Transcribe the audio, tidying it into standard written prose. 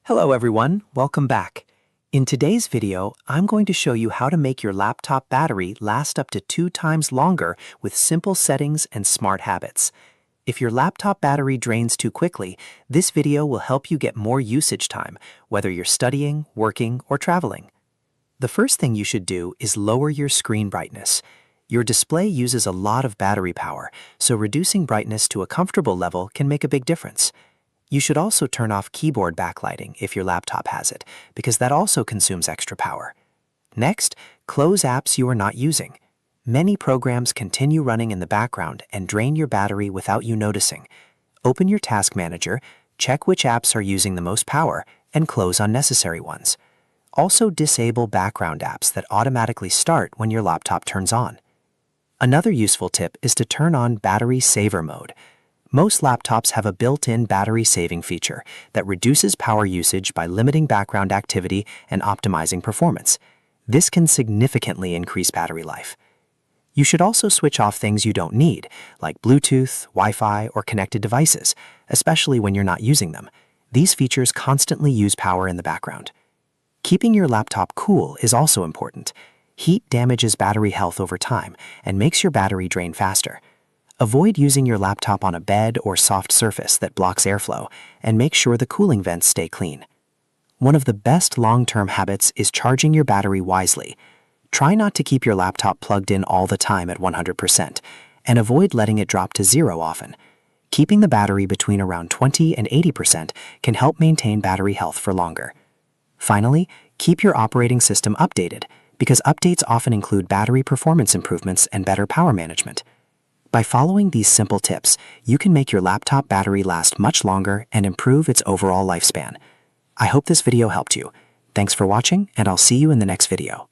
Hello everyone, welcome back. In today's video, I'm going to show you how to make your laptop battery last up to 2 times longer with simple settings and smart habits. If your laptop battery drains too quickly, this video will help you get more usage time, whether you're studying, working, or traveling. The first thing you should do is lower your screen brightness. Your display uses a lot of battery power, so reducing brightness to a comfortable level can make a big difference. You should also turn off keyboard backlighting if your laptop has it, because that also consumes extra power. Next, close apps you are not using. Many programs continue running in the background and drain your battery without you noticing. Open your task manager, check which apps are using the most power, and close unnecessary ones. Also disable background apps that automatically start when your laptop turns on. Another useful tip is to turn on battery saver mode. Most laptops have a built-in battery saving feature that reduces power usage by limiting background activity and optimizing performance. This can significantly increase battery life. You should also switch off things you don't need, like Bluetooth, Wi-Fi, or connected devices, especially when you're not using them. These features constantly use power in the background. Keeping your laptop cool is also important. Heat damages battery health over time and makes your battery drain faster. Avoid using your laptop on a bed or soft surface that blocks airflow, and make sure the cooling vents stay clean. One of the best long-term habits is charging your battery wisely. Try not to keep your laptop plugged in all the time at 100%, and avoid letting it drop to 0 often. Keeping the battery between around 20 and 80% can help maintain battery health for longer. Finally, keep your operating system updated, because updates often include battery performance improvements and better power management. By following these simple tips, you can make your laptop battery last much longer and improve its overall lifespan. I hope this video helped you. Thanks for watching, and I'll see you in the next video.